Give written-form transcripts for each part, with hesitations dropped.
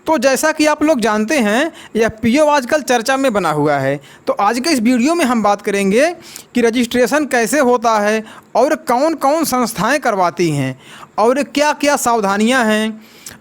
तो जैसा कि आप लोग जानते हैं, यह पीओ आजकल चर्चा में बना हुआ है। तो आज के इस वीडियो में हम बात करेंगे कि रजिस्ट्रेशन कैसे होता है और कौन कौन संस्थाएं करवाती हैं और क्या क्या सावधानियां हैं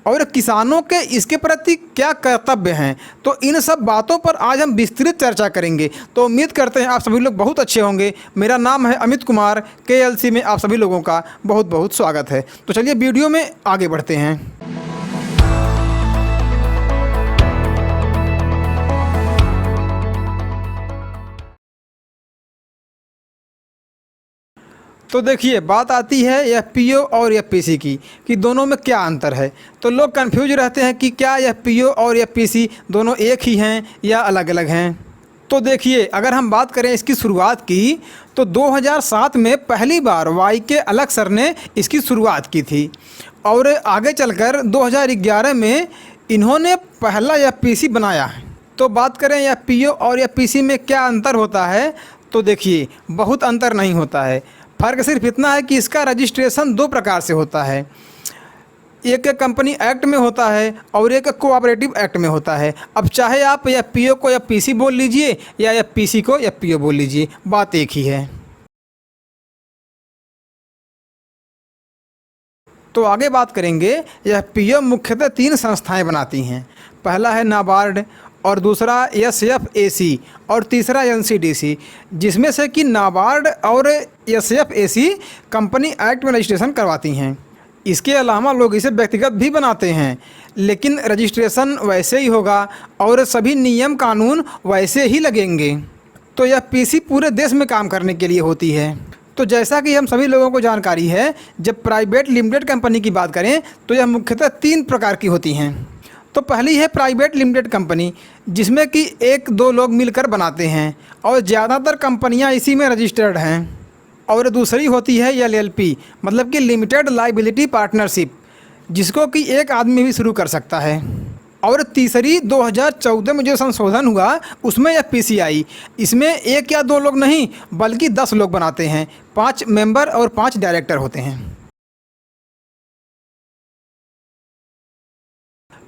और किसानों के इसके प्रति क्या कर्तव्य हैं। तो इन सब बातों पर आज हम विस्तृत चर्चा करेंगे। तो उम्मीद करते हैं आप सभी लोग बहुत अच्छे होंगे। मेरा नाम है अमित कुमार, KLC में आप सभी लोगों का बहुत बहुत स्वागत है। तो चलिए वीडियो में आगे बढ़ते हैं। तो देखिए, बात आती है यह पीओ और यह पीसी की कि दोनों में क्या अंतर है। तो लोग कंफ्यूज रहते हैं कि क्या यह पीओ और यह पीसी दोनों एक ही हैं या अलग अलग हैं। तो देखिए, अगर हम बात करें इसकी शुरुआत की तो 2007 में पहली बार YK अलग सर ने इसकी शुरुआत की थी और आगे चलकर 2011 में इन्होंने पहला यह पीसी बनाया है। तो बात करें यह पीओ और यह पीसी में क्या अंतर होता है, तो देखिए बहुत अंतर नहीं होता है। फ़र्क सिर्फ इतना है कि इसका रजिस्ट्रेशन दो प्रकार से होता है, एक कंपनी एक्ट में होता है और एक कोऑपरेटिव एक्ट में होता है। अब चाहे आप या पीओ को या पीसी बोल लीजिए या पीसी को या पीओ बोल लीजिए, बात एक ही है। तो आगे बात करेंगे, यह पीओ मुख्यतः 3 संस्थाएं बनाती हैं। पहला है नाबार्ड और दूसरा SFAC और तीसरा NCDC, जिसमें से कि नाबार्ड और SFAC कंपनी एक्ट में रजिस्ट्रेशन करवाती हैं। इसके अलावा लोग इसे व्यक्तिगत भी बनाते हैं, लेकिन रजिस्ट्रेशन वैसे ही होगा और सभी नियम कानून वैसे ही लगेंगे। तो यह पीसी पूरे देश में काम करने के लिए होती है। तो जैसा कि हम सभी लोगों को जानकारी है, जब प्राइवेट लिमिटेड कंपनी की बात करें तो यह मुख्यतः 3 प्रकार की होती हैं। तो पहली है प्राइवेट लिमिटेड कंपनी, जिसमें कि 1-2 लोग मिलकर बनाते हैं और ज़्यादातर कंपनियां इसी में रजिस्टर्ड हैं। और दूसरी होती है LLP, मतलब कि लिमिटेड लाइबिलिटी पार्टनरशिप, जिसको कि एक आदमी भी शुरू कर सकता है। और तीसरी 2014 में जो संशोधन हुआ उसमें यह PCI, इसमें 1 या 2 लोग नहीं बल्कि 10 लोग बनाते हैं, 5 मेंबर और 5 डायरेक्टर होते हैं।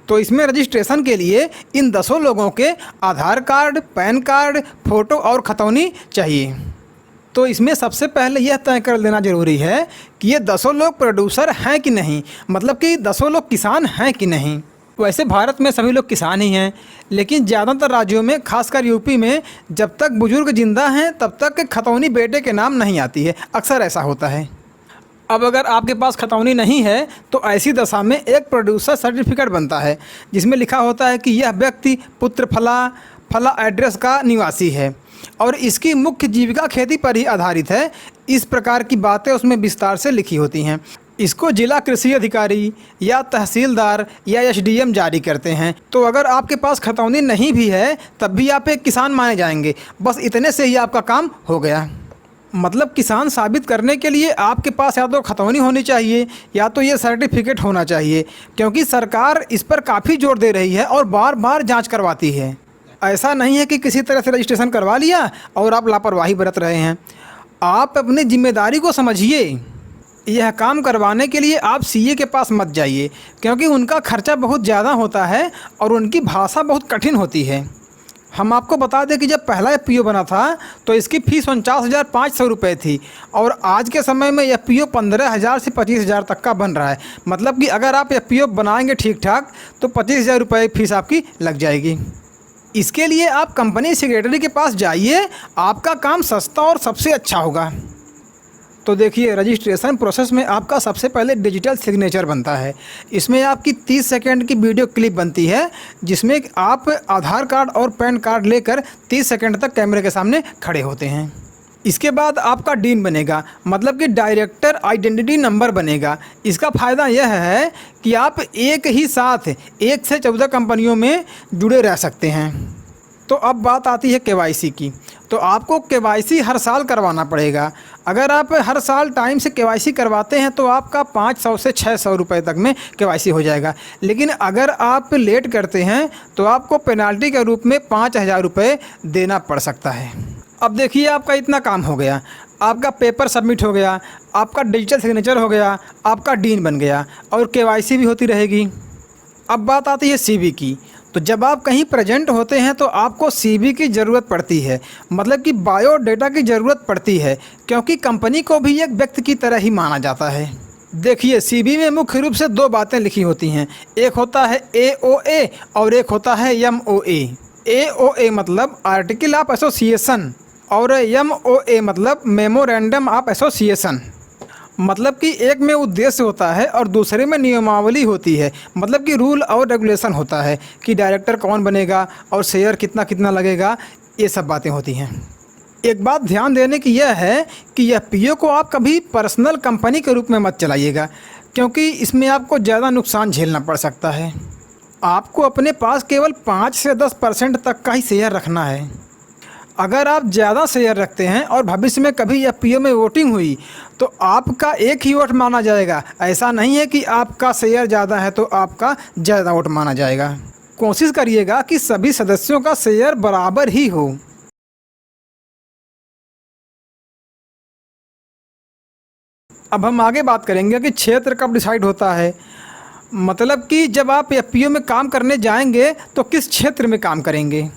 तो इसमें रजिस्ट्रेशन के लिए इन 10 लोगों के आधार कार्ड, पैन कार्ड, फ़ोटो और खतौनी चाहिए। तो इसमें सबसे पहले यह तय कर लेना ज़रूरी है कि ये 10 लोग प्रोड्यूसर हैं कि नहीं, मतलब कि 10 लोग किसान हैं कि नहीं। वैसे भारत में सभी लोग किसान ही हैं, लेकिन ज़्यादातर राज्यों में खासकर यूपी में जब तक बुजुर्ग जिंदा हैं तब तक खतौनी बेटे के नाम नहीं आती है। अक्सर ऐसा होता है। अब अगर आपके पास खतौनी नहीं है तो ऐसी दशा में एक प्रोड्यूसर सर्टिफिकेट बनता है, जिसमें लिखा होता है कि यह व्यक्ति पुत्र फला एड्रेस का निवासी है और इसकी मुख्य जीविका खेती पर ही आधारित है। इस प्रकार की बातें उसमें विस्तार से लिखी होती हैं। इसको जिला कृषि अधिकारी या तहसीलदार या SDM जारी करते हैं। तो अगर आपके पास खतौनी नहीं भी है तब भी आप एक किसान माने जाएंगे। बस इतने से ही आपका काम हो गया। मतलब किसान साबित करने के लिए आपके पास या तो खतौनी होनी चाहिए या तो ये सर्टिफिकेट होना चाहिए, क्योंकि सरकार इस पर काफ़ी जोर दे रही है और बार बार जांच करवाती है। ऐसा नहीं है कि किसी तरह से रजिस्ट्रेशन करवा लिया और आप लापरवाही बरत रहे हैं। आप अपनी जिम्मेदारी को समझिए। यह काम करवाने के लिए आप CA के पास मत जाइए, क्योंकि उनका खर्चा बहुत ज़्यादा होता है और उनकी भाषा बहुत कठिन होती है। हम आपको बता दें कि जब पहला पीओ बना था तो इसकी फ़ीस 49,500 रुपये थी और आज के समय में यह पीओ 15,000 से 25,000 तक का बन रहा है। मतलब कि अगर आप यह पीओ बनाएंगे ठीक ठाक तो 25,000 रुपये फ़ीस आपकी लग जाएगी। इसके लिए आप कंपनी सेक्रेटरी के पास जाइए, आपका काम सस्ता और सबसे अच्छा होगा। तो देखिए, रजिस्ट्रेशन प्रोसेस में आपका सबसे पहले डिजिटल सिग्नेचर बनता है। इसमें आपकी 30 सेकंड की वीडियो क्लिप बनती है, जिसमें आप आधार कार्ड और पैन कार्ड लेकर 30 सेकंड तक कैमरे के सामने खड़े होते हैं। इसके बाद आपका डीन बनेगा, मतलब कि डायरेक्टर आइडेंटिटी नंबर बनेगा। इसका फ़ायदा यह है कि आप एक ही साथ 1 से 14 कंपनियों में जुड़े रह सकते हैं। तो अब बात आती है KYC की। तो आपको KYC हर साल करवाना पड़ेगा। अगर आप हर साल टाइम से KYC करवाते हैं तो आपका 500 से 600 रुपये तक में KYC हो जाएगा। लेकिन अगर आप लेट करते हैं तो आपको पेनाल्टी के रूप में 5,000 रुपये देना पड़ सकता है। अब देखिए, आपका इतना काम हो गया, आपका पेपर सबमिट हो गया, आपका डिजिटल सिग्नेचर हो गया, आपका डीन बन गया और KYC भी होती रहेगी। अब बात आती है सीवी की। तो जब आप कहीं प्रेजेंट होते हैं तो आपको सीवी की ज़रूरत पड़ती है, मतलब कि बायोडाटा की ज़रूरत पड़ती है, क्योंकि कंपनी को भी एक व्यक्ति की तरह ही माना जाता है। देखिए, सीवी में मुख्य रूप से दो बातें लिखी होती हैं, एक होता है AOA और एक होता है MOA। AOA मतलब आर्टिकल ऑफ एसोसिएशन और MOA मतलब मेमोरेंडम ऑफ एसोसिएशन। मतलब कि एक में उद्देश्य होता है और दूसरे में नियमावली होती है, मतलब कि रूल और रेगुलेशन होता है कि डायरेक्टर कौन बनेगा और शेयर कितना कितना लगेगा, ये सब बातें होती हैं। एक बात ध्यान देने की यह है कि यह पीओ को आप कभी पर्सनल कंपनी के रूप में मत चलाइएगा, क्योंकि इसमें आपको ज़्यादा नुकसान झेलना पड़ सकता है। आपको अपने पास केवल 5 से 10% तक का ही शेयर रखना है। अगर आप ज़्यादा शेयर रखते हैं और भविष्य में कभी यह पीओ में वोटिंग हुई तो आपका एक ही वोट माना जाएगा। ऐसा नहीं है कि आपका शेयर ज़्यादा है तो आपका ज़्यादा वोट माना जाएगा। कोशिश करिएगा कि सभी सदस्यों का शेयर बराबर ही हो। अब हम आगे बात करेंगे कि क्षेत्र कब डिसाइड होता है। मतलब कि जब आप एफपीओ में काम करने जाएंगे तो किस क्षेत्र में काम करेंगे।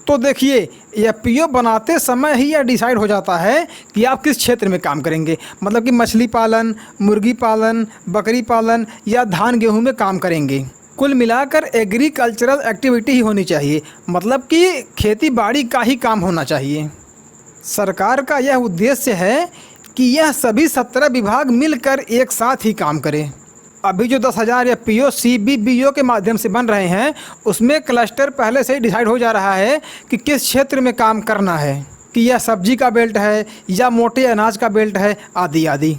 तो देखिए, एफपीओ बनाते समय ही यह डिसाइड हो जाता है कि आप किस क्षेत्र में काम करेंगे। मतलब कि मछली पालन, मुर्गी पालन, बकरी पालन या धान गेहूं में काम करेंगे। कुल मिलाकर एग्रीकल्चरल एक्टिविटी ही होनी चाहिए, मतलब कि खेती बाड़ी का ही काम होना चाहिए। सरकार का यह उद्देश्य है कि यह सभी 17 विभाग मिलकर एक साथ ही काम करें। अभी जो 10,000 एफपीओ CBBO के माध्यम से बन रहे हैं उसमें क्लस्टर पहले से ही डिसाइड हो जा रहा है कि किस क्षेत्र में काम करना है, कि यह सब्जी का बेल्ट है या मोटे अनाज का बेल्ट है, आदि आदि।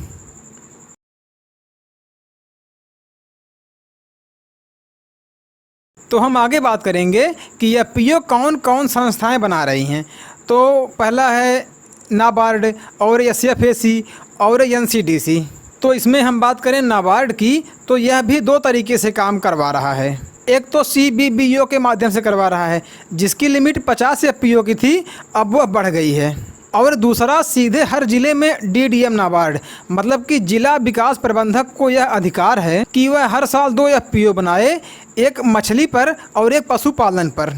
तो हम आगे बात करेंगे कि एफपीओ कौन कौन संस्थाएं बना रही हैं। तो पहला है नाबार्ड और SFAC और NCDC। तो इसमें हम बात करें नाबार्ड की तो यह भी 2 तरीके से काम करवा रहा है। एक तो CBBO के माध्यम से करवा रहा है, जिसकी लिमिट 50 एफपीओ की थी, अब वह बढ़ गई है। और दूसरा सीधे हर ज़िले में DDM नाबार्ड, मतलब कि जिला विकास प्रबंधक को यह अधिकार है कि वह हर साल 2 एफपीओ बनाए, एक मछली पर और एक पशुपालन पर।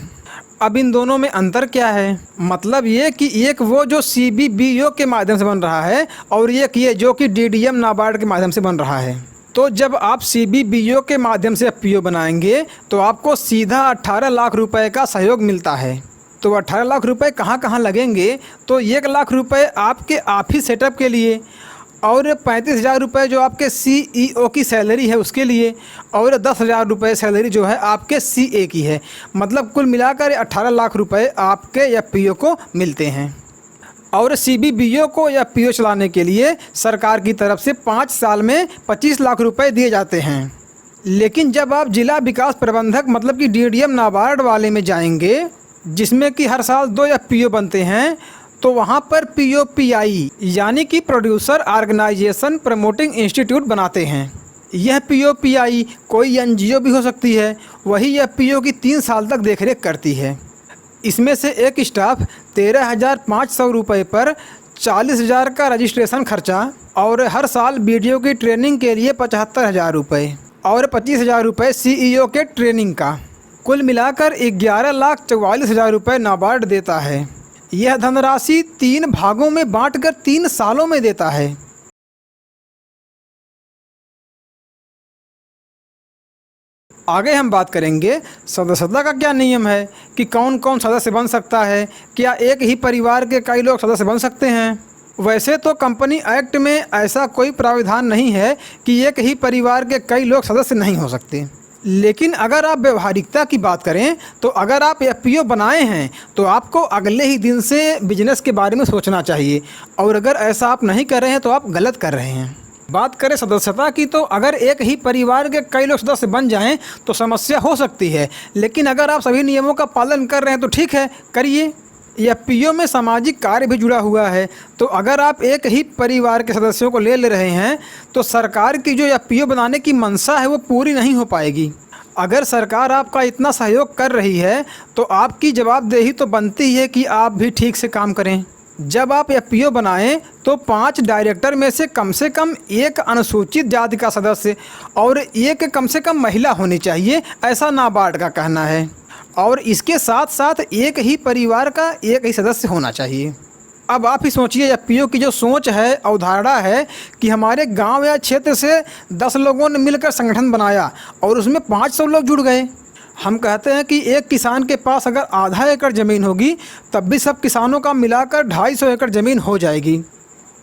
अब इन दोनों में अंतर क्या है? मतलब ये कि एक वो जो CBBO के माध्यम से बन रहा है और एक ये जो कि DDM नाबार्ड के माध्यम से बन रहा है। तो जब आप CBBO के माध्यम से एफपीओ बनाएंगे तो आपको सीधा 18 लाख रुपए का सहयोग मिलता है। तो 18 लाख रुपए कहाँ कहाँ लगेंगे? तो 1 लाख रुपए आपके ऑफिस सेटअप के लिए, और 35,000 रुपये जो आपके CEO की सैलरी है उसके लिए, और 10,000 रुपये सैलरी जो है आपके CA की है। मतलब कुल मिलाकर 18 लाख रुपए आपके एफपीओ को मिलते हैं। और CBBO को एफपीओ चलाने के लिए सरकार की तरफ से 5 साल में 25 लाख रुपए दिए जाते हैं। लेकिन जब आप जिला विकास प्रबंधक मतलब कि DDM नाबार्ड वाले में जाएंगे, जिसमें कि हर साल 2 एफपीओ बनते हैं, तो वहाँ पर POPI यानी कि प्रोड्यूसर ऑर्गेनाइजेशन प्रमोटिंग इंस्टीट्यूट बनाते हैं। यह POPI कोई NGO भी हो सकती है, वही एफपीओ की 3 साल तक देखरेख करती है। इसमें से एक स्टाफ 13,500 रुपये पर 40,000 का रजिस्ट्रेशन खर्चा, और हर साल वीडियो की ट्रेनिंग के लिए 75,000 रुपये और 25,000 रुपये CEO के ट्रेनिंग का, कुल मिलाकर 11,44,000 रुपये नाबार्ड देता है। यह धनराशि 3 भागों में बांटकर 3 सालों में देता है। आगे हम बात करेंगे सदस्यता का क्या नियम है, कि कौन कौन सदस्य बन सकता है। क्या एक ही परिवार के कई लोग सदस्य बन सकते हैं? वैसे तो कंपनी एक्ट में ऐसा कोई प्रावधान नहीं है कि एक ही परिवार के कई लोग सदस्य नहीं हो सकते। लेकिन अगर आप व्यवहारिकता की बात करें तो अगर आप एफपीओ बनाए हैं तो आपको अगले ही दिन से बिजनेस के बारे में सोचना चाहिए, और अगर ऐसा आप नहीं कर रहे हैं तो आप गलत कर रहे हैं। बात करें सदस्यता की तो अगर एक ही परिवार के कई लोग सदस्य बन जाएं तो समस्या हो सकती है, लेकिन अगर आप सभी नियमों का पालन कर रहे हैं तो ठीक है, करिए। एफपीओ में सामाजिक कार्य भी जुड़ा हुआ है, तो अगर आप एक ही परिवार के सदस्यों को ले रहे हैं तो सरकार की जो एफपीओ बनाने की मंशा है वो पूरी नहीं हो पाएगी। अगर सरकार आपका इतना सहयोग कर रही है तो आपकी जवाबदेही तो बनती है कि आप भी ठीक से काम करें। जब आप एफपीओ बनाएं तो 5 डायरेक्टर में से कम 1 अनुसूचित जाति का सदस्य और 1 कम से कम महिला होनी चाहिए, ऐसा नाबार्ड का कहना है। और इसके साथ साथ एक ही परिवार का एक ही सदस्य होना चाहिए। अब आप ही सोचिए, एफपीओ की जो सोच है, अवधारणा है कि हमारे गांव या क्षेत्र से 10 लोगों ने मिलकर संगठन बनाया और उसमें 500 लोग जुड़ गए। हम कहते हैं कि एक किसान के पास अगर आधा एकड़ ज़मीन होगी तब भी सब किसानों का मिलाकर 250 एकड़ ज़मीन हो जाएगी।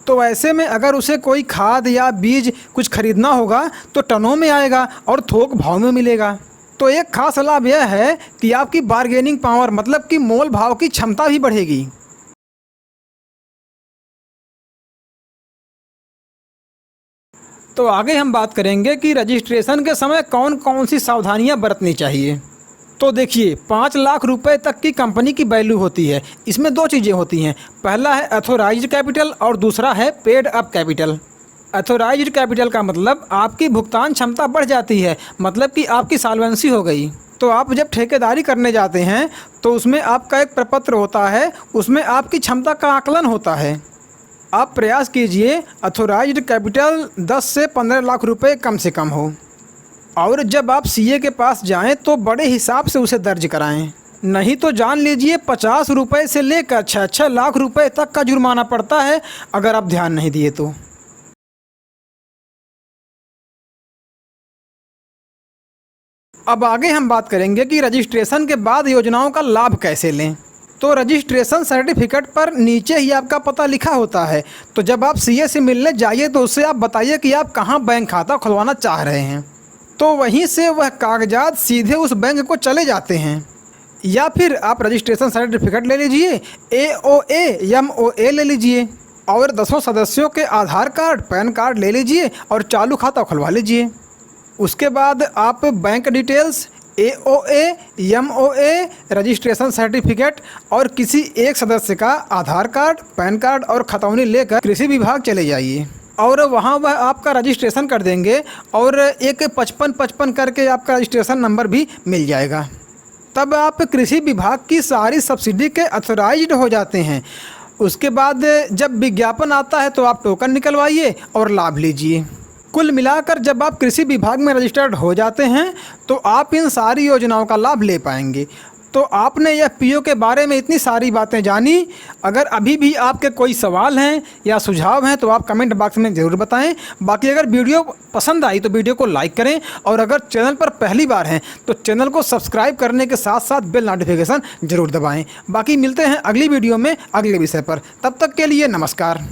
तो ऐसे में अगर उसे कोई खाद या बीज कुछ खरीदना होगा तो टनों में आएगा और थोक भाव में मिलेगा। तो एक खास लाभ यह है कि आपकी बार्गेनिंग पावर मतलब कि मोल भाव की क्षमता भी बढ़ेगी। तो आगे हम बात करेंगे कि रजिस्ट्रेशन के समय कौन कौन सी सावधानियां बरतनी चाहिए। तो देखिए, 5 लाख रुपए तक की कंपनी की वैल्यू होती है। इसमें 2 चीज़ें होती हैं, पहला है अथोराइज्ड कैपिटल और दूसरा है paid up capital. Authorised capital का मतलब आपकी भुगतान क्षमता बढ़ जाती है, मतलब कि आपकी सॉल्वेंसी हो गई। तो आप जब ठेकेदारी करने जाते हैं तो उसमें आपका एक प्रपत्र होता है, उसमें आपकी क्षमता का आकलन होता है। आप प्रयास कीजिए अथोराइज्ड कैपिटल 10 से 15 लाख रुपए कम से कम हो। और जब आप सीए के पास जाएं तो बड़े हिसाब से उसे दर्ज कराएं, नहीं तो जान लीजिए 50 रुपये से लेकर 6 लाख रुपए तक का जुर्माना पड़ता है अगर आप ध्यान नहीं दिए तो। अब आगे हम बात करेंगे कि रजिस्ट्रेशन के बाद योजनाओं का लाभ कैसे लें। तो रजिस्ट्रेशन सर्टिफिकेट पर नीचे ही आपका पता लिखा होता है। तो जब आप सीए से मिलने जाइए तो उससे आप बताइए कि आप कहाँ बैंक खाता खुलवाना चाह रहे हैं, तो वहीं से वह कागजात सीधे उस बैंक को चले जाते हैं। या फिर आप रजिस्ट्रेशन सर्टिफिकेट ले लीजिए, AOA MOA ले लीजिए और 10 सदस्यों के आधार कार्ड पैन कार्ड ले लीजिए और चालू खाता खुलवा लीजिए। उसके बाद आप bank details, AOA MOA registration certificate और किसी एक सदस्य का आधार कार्ड पैन कार्ड और खतौनी लेकर कृषि विभाग चले जाइए और वहाँ वह आपका रजिस्ट्रेशन कर देंगे और एक 5555 करके आपका रजिस्ट्रेशन नंबर भी मिल जाएगा। तब आप कृषि विभाग की सारी सब्सिडी के अथोराइज्ड हो जाते हैं। उसके बाद जब विज्ञापन आता है तो आप टोकन निकलवाइए और लाभ लीजिए। कुल मिलाकर जब आप कृषि विभाग में रजिस्टर्ड हो जाते हैं तो आप इन सारी योजनाओं का लाभ ले पाएंगे। तो आपने यह पीओ के बारे में इतनी सारी बातें जानी। अगर अभी भी आपके कोई सवाल हैं या सुझाव हैं तो आप कमेंट बॉक्स में ज़रूर बताएं। बाकी अगर वीडियो पसंद आई तो वीडियो को लाइक करें और अगर चैनल पर पहली बार हैं तो चैनल को सब्सक्राइब करने के साथ साथ बेल नोटिफिकेशन ज़रूर दबाएं। बाकी मिलते हैं अगली वीडियो में अगले विषय पर। तब तक के लिए नमस्कार।